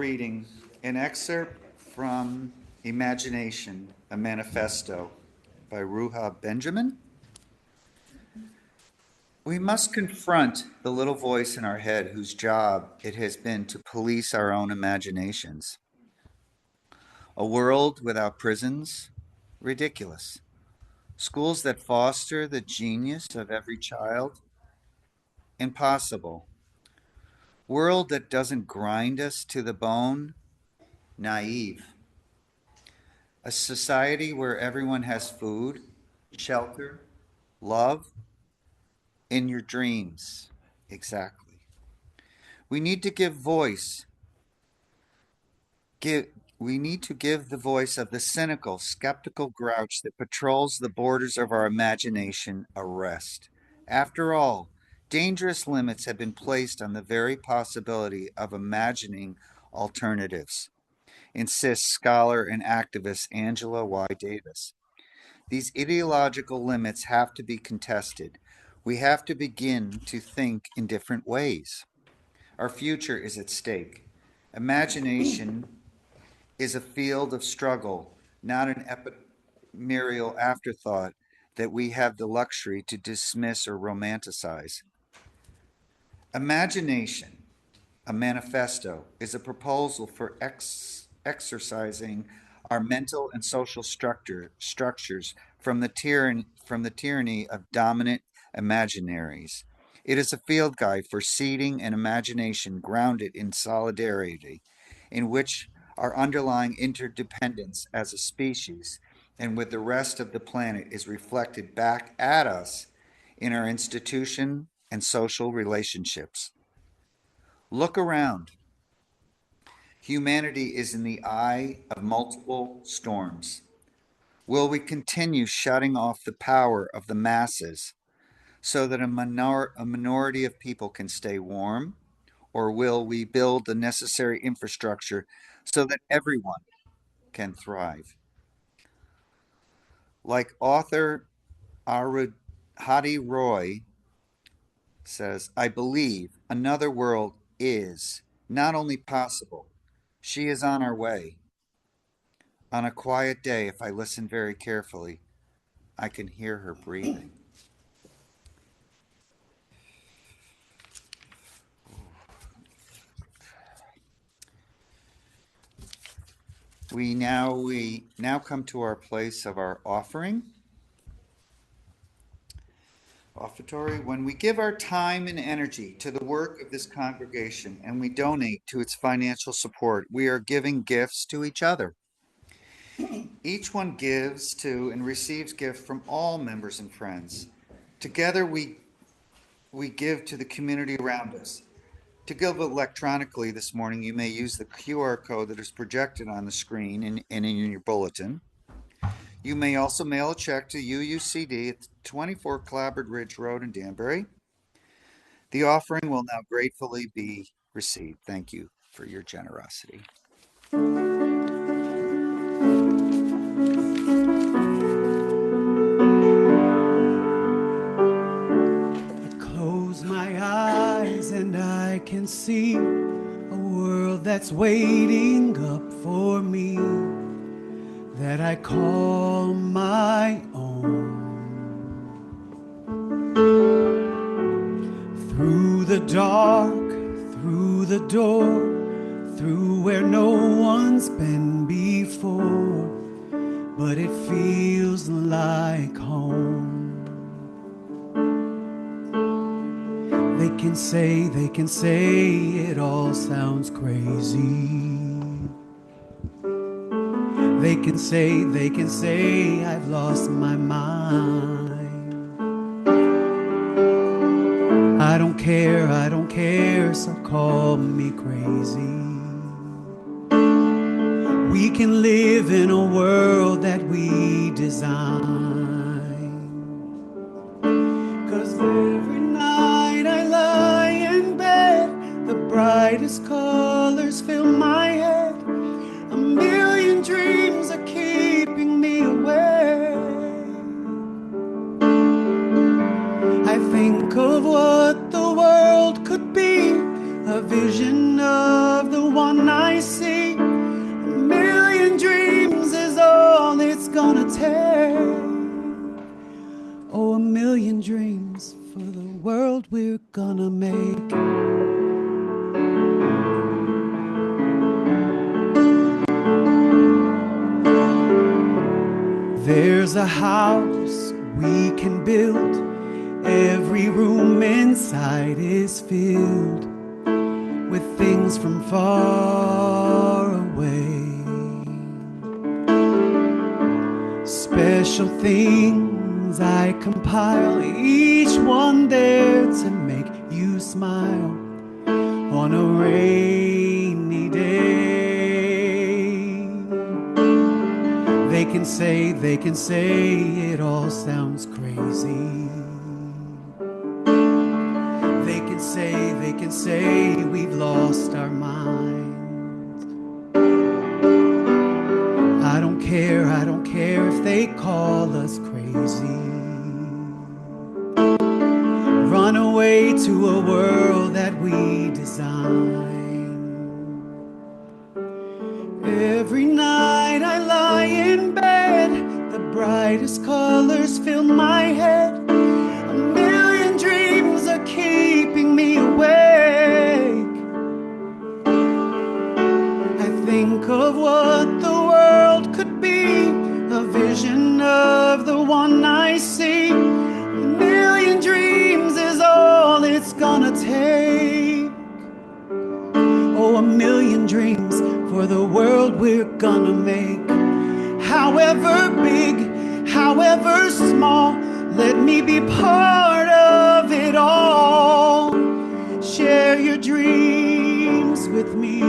reading an excerpt from Imagination, a Manifesto by Ruha Benjamin. We must confront the little voice in our head whose job it has been to police our own imaginations. A world without prisons? Ridiculous. Schools that foster the genius of every child? Impossible. World that doesn't grind us to the bone? Naive. A society where everyone has food, shelter, love, in your dreams. Exactly. We need to give voice. We need to give the voice of the cynical, skeptical grouch that patrols the borders of our imagination a rest. After all, dangerous limits have been placed on the very possibility of imagining alternatives, insists scholar and activist Angela Y. Davis. These ideological limits have to be contested. We have to begin to think in different ways. Our future is at stake. Imagination is a field of struggle, not an ephemeral afterthought that we have the luxury to dismiss or romanticize. Imagination, a manifesto, is a proposal for exercising our mental and social structures from the tyranny of dominant imaginaries. It is a field guide for seeding an imagination grounded in solidarity, in which our underlying interdependence as a species and with the rest of the planet is reflected back at us in our institution and social relationships. Look around. Humanity is in the eye of multiple storms. Will we continue shutting off the power of the masses so that a minority of people can stay warm? Or will we build the necessary infrastructure so that everyone can thrive? Like author Arundhati Roy says, I believe another world is not only possible, she is on our way. On a quiet day, if I listen very carefully, I can hear her breathing. We now come to our place of our offering. Offertory. When we give our time and energy to the work of this congregation and we donate to its financial support, we are giving gifts to each other. Each one gives to and receives gifts from all members and friends. Together we give to the community around us. To give electronically this morning, you may use the QR code that is projected on the screen and in your bulletin. You may also mail a check to UUCD at 24 Clabbered Ridge Road in Danbury. The offering will now gratefully be received. Thank you for your generosity. I close my eyes and I can see a world that's waiting up for me, that I call my own. Through the dark, through the door, through where no one's been before, but it feels like home. They can say it all sounds crazy. They can say I've lost my mind. I don't care, so call me crazy. We can live in a world that we design. 'Cause every night I lie in bed, the brightest colors fill my head. A million dreams are keeping me awake. I think of what the world could be, a vision of the one I see. gonna make. There's a house we can build. Every room inside is filled with things from far away. Special things I compile, each one there to make you smile on a rainy day. They can say it all sounds crazy. They can say we've lost our minds. I don't care if they call us crazy. Run away to a world that we design. Every night I lie in bed, the brightest colors fill my head. A million dreams are keeping me awake. I think of what the world could be, a vision of the one I see. A million dreams is all it's gonna take. Oh, a million dreams for the world we're gonna make. However big, however small, let me be part of it all. Share your dreams with me.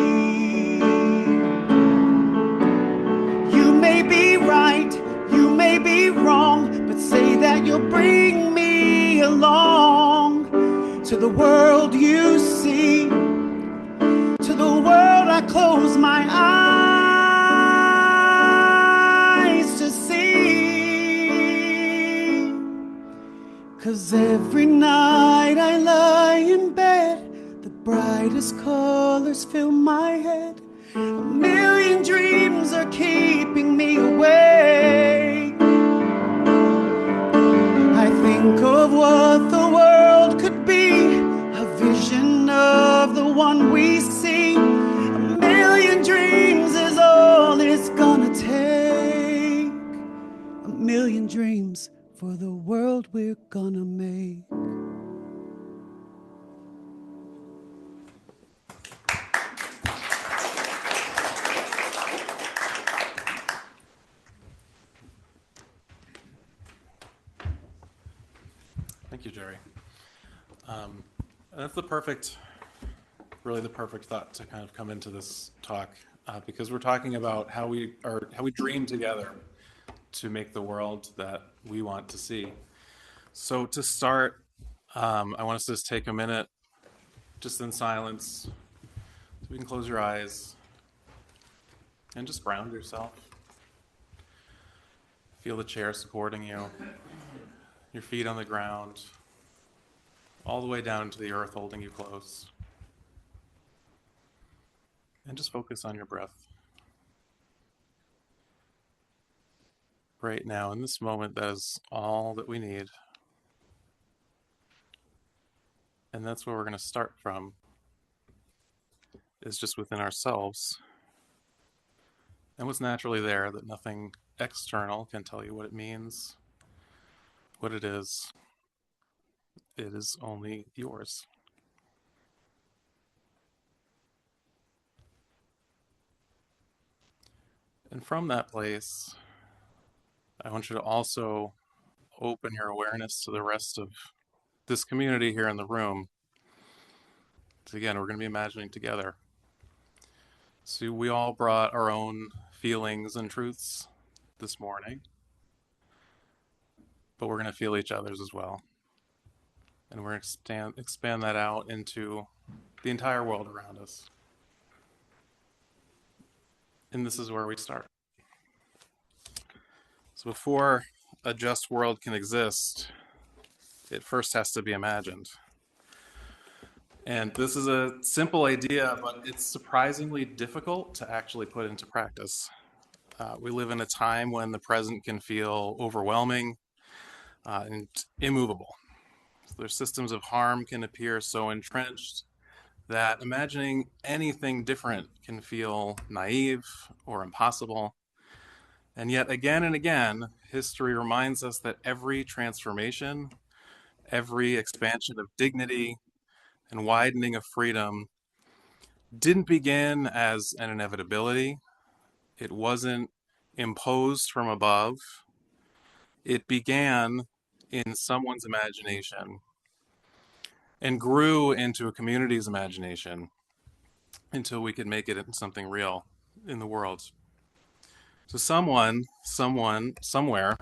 You may be right, you may be wrong, but say that you'll bring me along to the world you see, to the world I close my eyes to see. 'Cause every night I lie in bed, the brightest colors fill my head. A million dreams are keeping me awake. I think of what the world could be, a vision of the one we see. A million dreams is all it's gonna take. A million dreams for the world we're gonna make. Thank you, Jerry. That's really the perfect thought to kind of come into this talk, because we're talking about how we dream together to make the world that we want to see. So to start, I want us to just take a minute, just in silence, so we can close your eyes and just ground yourself. Feel the chair supporting you, your feet on the ground, all the way down to the earth holding you close. And just focus on your breath. Right now, in this moment, that is all that we need. And that's where we're going to start from, is just within ourselves. And what's naturally there, that nothing external can tell you what it means, what it is. It is only yours. And from that place, I want you to also open your awareness to the rest of this community here in the room. So again, we're going to be imagining together. So we all brought our own feelings and truths this morning, but we're going to feel each other's as well. And we're going to expand that out into the entire world around us. And this is where we start. So before a just world can exist, it first has to be imagined. And this is a simple idea, but it's surprisingly difficult to actually put into practice. We live in a time when the present can feel overwhelming and immovable. So their systems of harm can appear so entrenched that imagining anything different can feel naive or impossible. And yet, again and again, history reminds us that every transformation, every expansion of dignity, and widening of freedom didn't begin as an inevitability. It wasn't imposed from above. It began in someone's imagination and grew into a community's imagination until we could make it into something real in the world. So someone, somewhere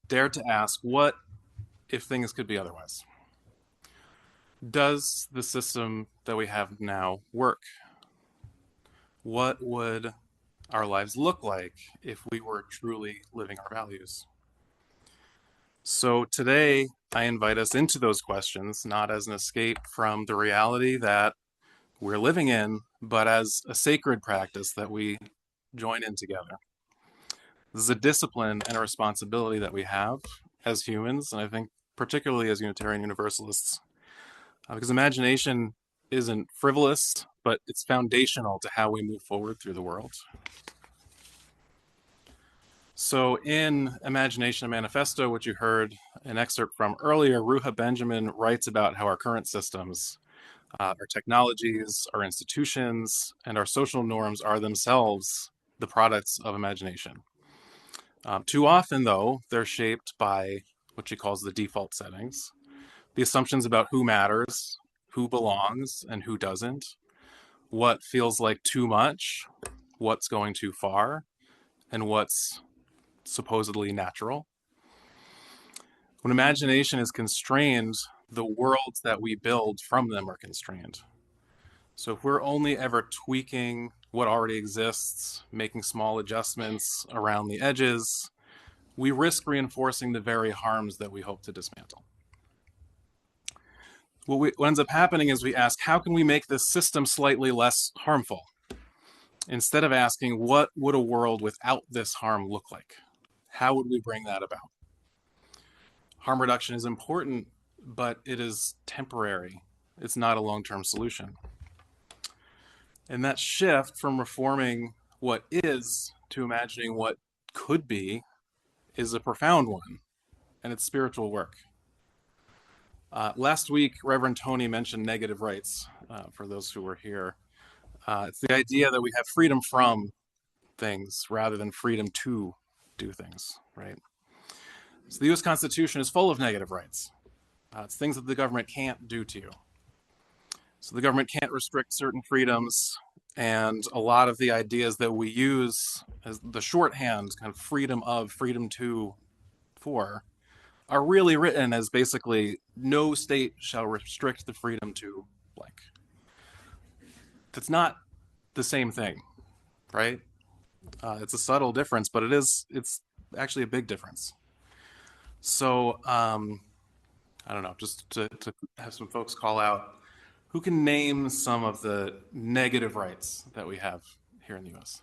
dared to ask, what if things could be otherwise? Does the system that we have now work? What would our lives look like if we were truly living our values? So today, I invite us into those questions, not as an escape from the reality that we're living in, but as a sacred practice that we join in together. This is a discipline and a responsibility that we have as humans, and I think particularly as Unitarian Universalists, because imagination isn't frivolous, but it's foundational to how we move forward through the world. So in Imagination and Manifesto, which you heard an excerpt from earlier, Ruha Benjamin writes about how our current systems, our technologies, our institutions, and our social norms are themselves the products of imagination. Too often, though, they're shaped by what she calls the default settings, the assumptions about who matters, who belongs, and who doesn't, what feels like too much, what's going too far, and what's supposedly natural. When imagination is constrained, the worlds that we build from them are constrained. So if we're only ever tweaking what already exists, making small adjustments around the edges, we risk reinforcing the very harms that we hope to dismantle. What ends up happening is we ask, how can we make this system slightly less harmful? Instead of asking, what would a world without this harm look like? How would we bring that about? Harm reduction is important, but it is temporary. It's not a long-term solution. And that shift from reforming what is to imagining what could be is a profound one, and it's spiritual work. Last week, Reverend Tony mentioned negative rights for those who were here. It's the idea that we have freedom from things rather than freedom to do things, right? So the US Constitution is full of negative rights. It's things that the government can't do to you. So the government can't restrict certain freedoms, and a lot of the ideas that we use as the shorthand, kind of freedom of, freedom to, for, are really written as basically no state shall restrict the freedom to blank. That's not the same thing, right? It's a subtle difference, but it's actually a big difference. So I don't know, just to have some folks call out, who can name some of the negative rights that we have here in the U.S.?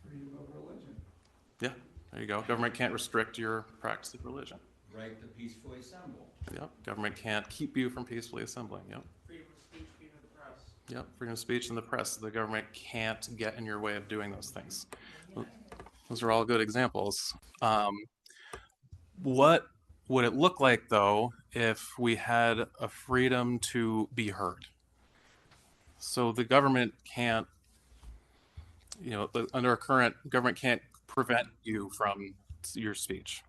Freedom of religion. Yeah, there you go. Government can't restrict your practice of religion. Right to peacefully assemble. Yep. Government can't keep you from peacefully assembling. Yep. Freedom of speech, freedom of the press. Yep. Freedom of speech and the press. The government can't get in your way of doing those things. Those are all good examples. What would it look like, though, if we had a freedom to be heard? So the government can't, under our current government can't prevent you from your speech.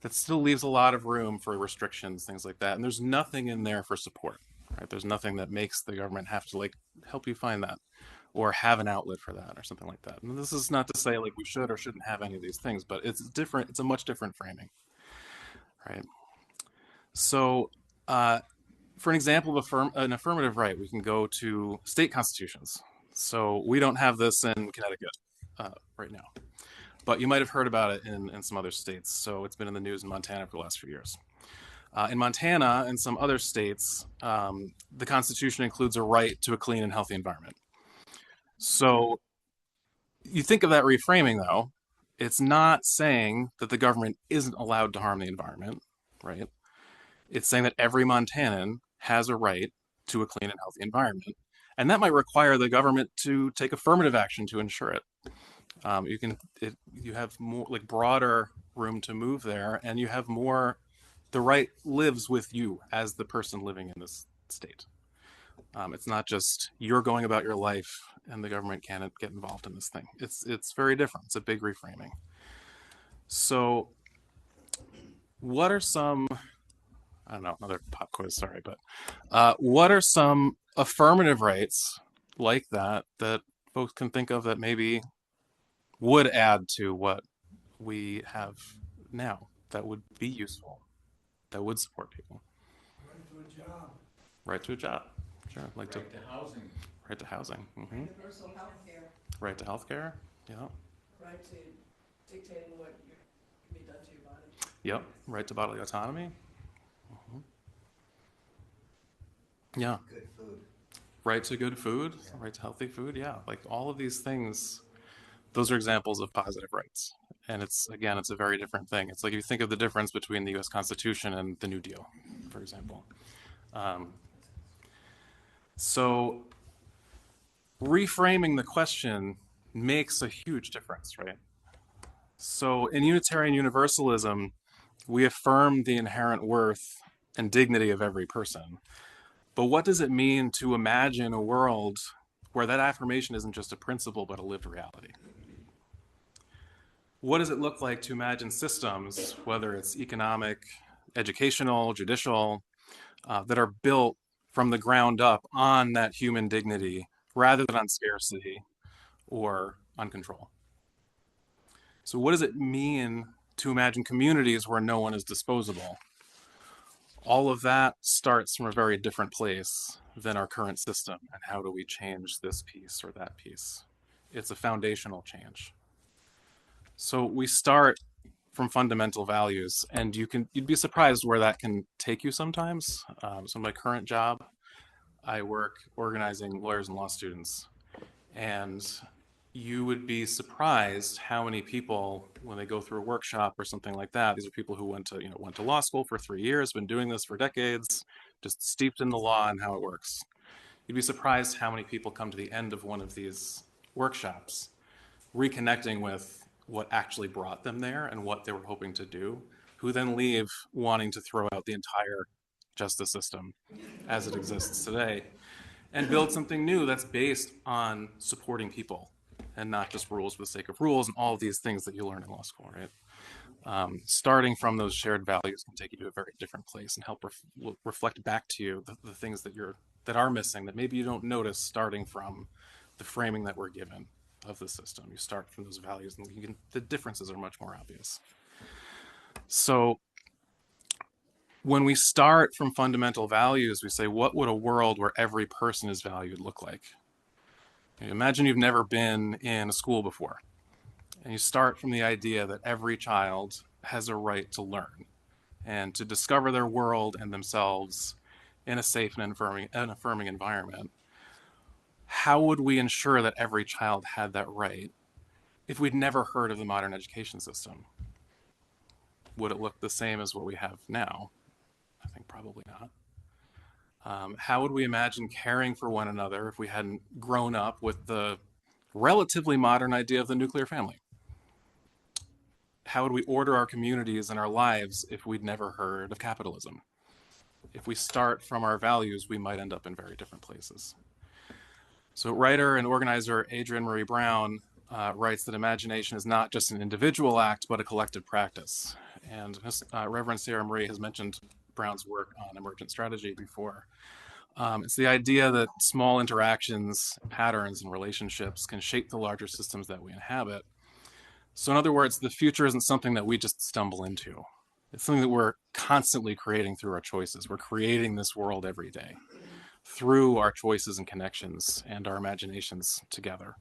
That still leaves a lot of room for restrictions, things like that. And there's nothing in there for support, right? There's nothing that makes the government have to help you find that or have an outlet for that or something like that. And this is not to say we should or shouldn't have any of these things, but it's different. It's a much different framing, right? So for an example of an affirmative right, we can go to state constitutions. So we don't have this in Connecticut right now, but you might have heard about it in some other states. So it's been in the news in Montana for the last few years. In Montana and some other states, the Constitution includes a right to a clean and healthy environment. So you think of that reframing, though, It's not saying that the government isn't allowed to harm the environment, right? It's saying that every Montanan has a right to a clean and healthy environment. And that might require the government to take affirmative action to ensure it. You have more like broader room to move there, and you have more. The right lives with you as the person living in this state. It's not just you're going about your life and the government can't get involved in this thing. It's very different. It's a big reframing. So, what are some? I don't know, another pop quiz. Sorry, but what are some affirmative rights like that folks can think of that maybe would add to what we have now, that would be useful, that would support people? Right to a job. Right to a job. Sure. Like Right to housing. right to housing. Mm-hmm. Universal health care, Right to healthcare. Yeah. right to dictating what can be done to your body. Yep. Right to bodily autonomy. Mm-hmm. Yeah. Good food. Right to good food. Right to healthy food. Yeah. Like all of these things, those are examples of positive rights. And it's a very different thing. It's like if you think of the difference between the U.S. Constitution and the New Deal, for example. So reframing the question makes a huge difference, right? So in Unitarian Universalism, we affirm the inherent worth and dignity of every person. But what does it mean to imagine a world where that affirmation isn't just a principle, but a lived reality? What does it look like to imagine systems, whether it's economic, educational, judicial, that are built from the ground up on that human dignity rather than on scarcity or on control? So what does it mean to imagine communities where no one is disposable? All of that starts from a very different place than our current system. And how do we change this piece or that piece? It's a foundational change. So we start from fundamental values, and you'd be surprised where that can take you sometimes. So in my current job, I work organizing lawyers and law students, and you would be surprised how many people, when they go through a workshop or something like that, these are people who went to law school for 3 years, been doing this for decades, just steeped in the law and how it works. You'd be surprised how many people come to the end of one of these workshops, reconnecting with what actually brought them there and what they were hoping to do, who then leave wanting to throw out the entire justice system as it exists today and build something new that's based on supporting people and not just rules for the sake of rules and all of these things that you learn in law school, right? Starting from those shared values can take you to a very different place and help reflect back to you the things that are missing, that maybe you don't notice starting from the framing that we're given of the system. You start from those values and the differences are much more obvious. So when we start from fundamental values, we say, what would a world where every person is valued look like? Imagine you've never been in a school before, and you start from the idea that every child has a right to learn and to discover their world and themselves in a safe and affirming environment. How would we ensure that every child had that right if we'd never heard of the modern education system? Would it look the same as what we have now? I think probably not. How would we imagine caring for one another if we hadn't grown up with the relatively modern idea of the nuclear family? How would we order our communities and our lives if we'd never heard of capitalism? If we start from our values, we might end up in very different places. So writer and organizer Adrienne Maree Brown writes that imagination is not just an individual act, but a collective practice. And Reverend Sarah Marie has mentioned Brown's work on emergent strategy before. It's the idea that small interactions, patterns, and relationships can shape the larger systems that we inhabit. So in other words, the future isn't something that we just stumble into. It's something that we're constantly creating through our choices. We're creating this world every day through our choices and connections and our imaginations together.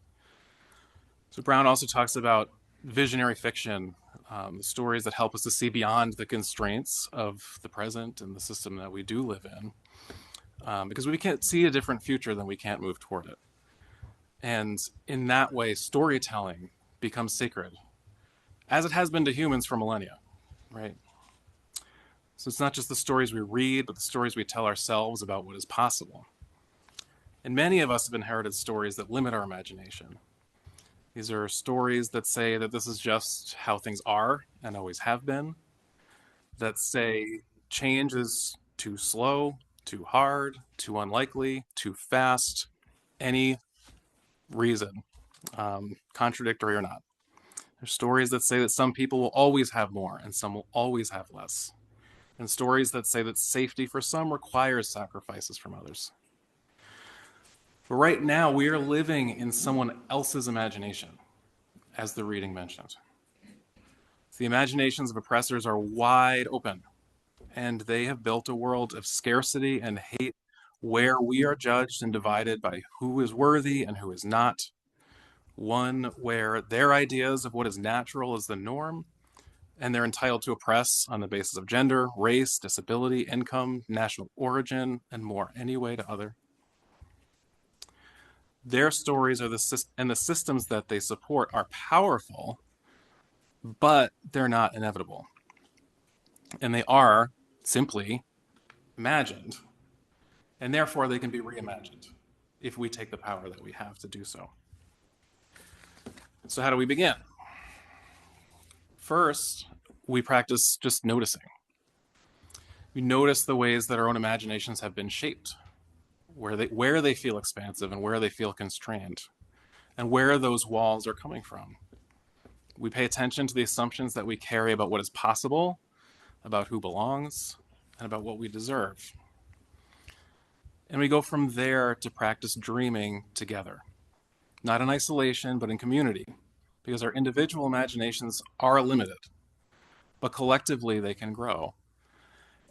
So Brown also talks about visionary fiction, the stories that help us to see beyond the constraints of the present and the system that we do live in, because we can't see a different future, then we can't move toward it. And in that way, storytelling becomes sacred. as it has been to humans for millennia, right? So it's not just the stories we read, but the stories we tell ourselves about what is possible. And many of us have inherited stories that limit our imagination. These are stories that say that this is just how things are and always have been, that say change is too slow, too hard, too unlikely, too fast, any reason, contradictory or not. There's stories that say that some people will always have more and some will always have less. And stories that say that safety for some requires sacrifices from others. But right now, we are living in someone else's imagination, as the reading mentioned. The imaginations of oppressors are wide open, and they have built a world of scarcity and hate where we are judged and divided by who is worthy and who is not. One where their ideas of what is natural is the norm, and they're entitled to oppress on the basis of gender, race, disability, income, national origin, and more, any way to other. Their stories are and the systems that they support are powerful, but they're not inevitable. And they are simply imagined, and therefore they can be reimagined if we take the power that we have to do so. So how do we begin? First, we practice just noticing. We notice the ways that our own imaginations have been shaped, where they feel expansive and where they feel constrained, and where those walls are coming from. We pay attention to the assumptions that we carry about what is possible, about who belongs, and about what we deserve. And we go from there to practice dreaming together, not in isolation, but in community, because our individual imaginations are limited, but collectively they can grow.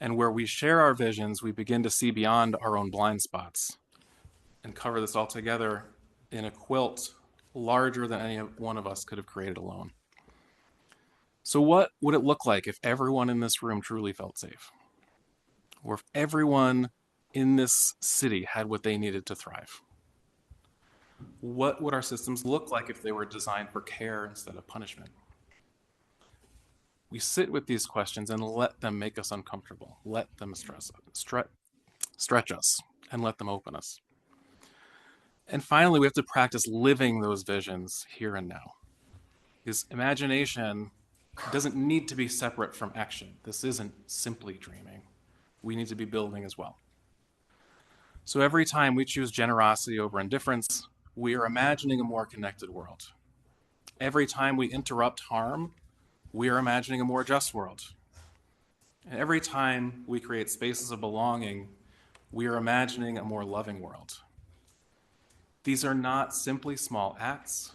And where we share our visions, we begin to see beyond our own blind spots and cover this all together in a quilt larger than any one of us could have created alone. So what would it look like if everyone in this room truly felt safe? Or if everyone in this city had what they needed to thrive? What would our systems look like if they were designed for care instead of punishment? We sit with these questions and let them make us uncomfortable. Let them stretch us, and let them open us. And finally, we have to practice living those visions here and now. Because imagination doesn't need to be separate from action. This isn't simply dreaming. We need to be building as well. So every time we choose generosity over indifference, we are imagining a more connected world. Every time we interrupt harm, we are imagining a more just world. And every time we create spaces of belonging, we are imagining a more loving world. These are not simply small acts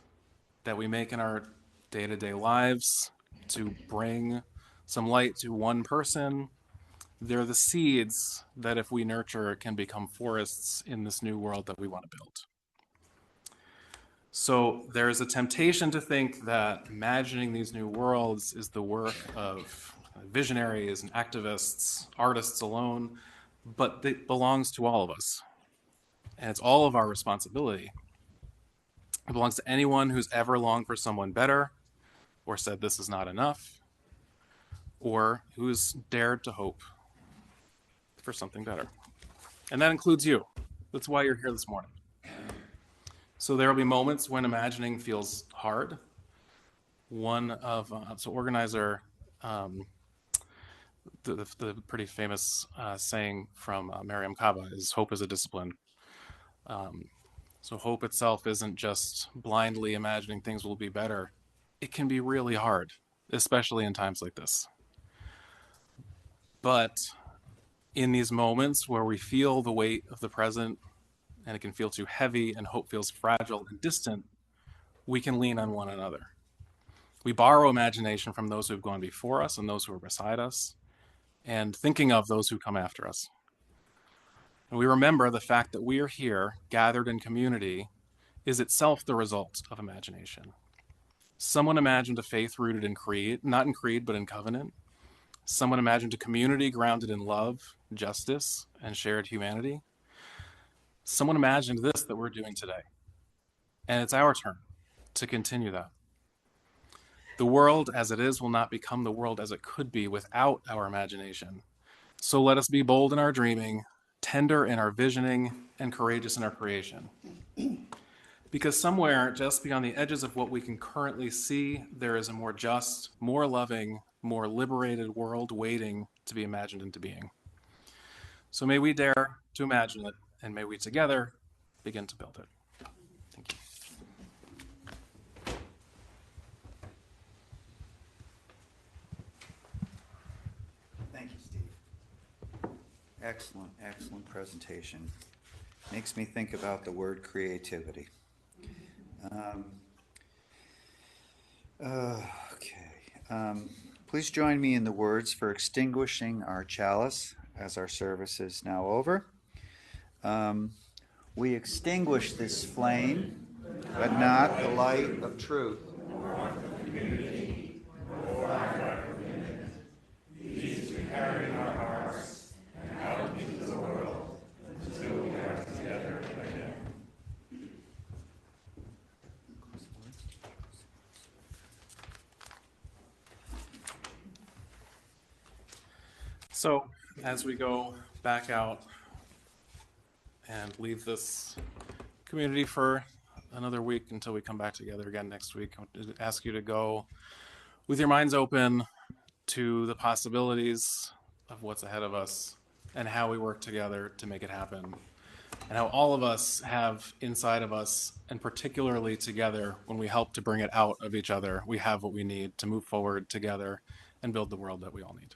that we make in our day-to-day lives to bring some light to one person. They're the seeds that, if we nurture, can become forests in this new world that we want to build. So there is a temptation to think that imagining these new worlds is the work of visionaries and activists, artists alone, but it belongs to all of us. And it's all of our responsibility. It belongs to anyone who's ever longed for someone better, or said this is not enough, or who's dared to hope for something better. And that includes you. That's why you're here this morning. So there will be moments when imagining feels hard. Organizer, the pretty famous saying from Mariam Kaba is, hope is a discipline. So hope itself isn't just blindly imagining things will be better. It can be really hard, especially in times like this. But in these moments where we feel the weight of the present and it can feel too heavy and hope feels fragile and distant, we can lean on one another. We borrow imagination from those who have gone before us and those who are beside us, and thinking of those who come after us. And we remember the fact that we are here, gathered in community, is itself the result of imagination. Someone imagined a faith rooted in creed, not in creed, but in covenant. Someone imagined a community grounded in love, justice, and shared humanity. Someone imagined this that we're doing today. And it's our turn to continue that. The world as it is will not become the world as it could be without our imagination. So let us be bold in our dreaming, tender in our visioning, and courageous in our creation. Because somewhere just beyond the edges of what we can currently see, there is a more just, more loving, more liberated world waiting to be imagined into being. So may we dare to imagine it, and may we together begin to build it. Thank you. Thank you, Steve. Excellent, excellent presentation. Makes me think about the word creativity. Please join me in the words for extinguishing our chalice as our service is now over. We extinguish this flame, but not the light of truth. So, as we go back out and leave this community for another week until we come back together again next week, I want to ask you to go with your minds open to the possibilities of what's ahead of us and how we work together to make it happen. And how all of us have inside of us, and particularly together, when we help to bring it out of each other, we have what we need to move forward together and build the world that we all need.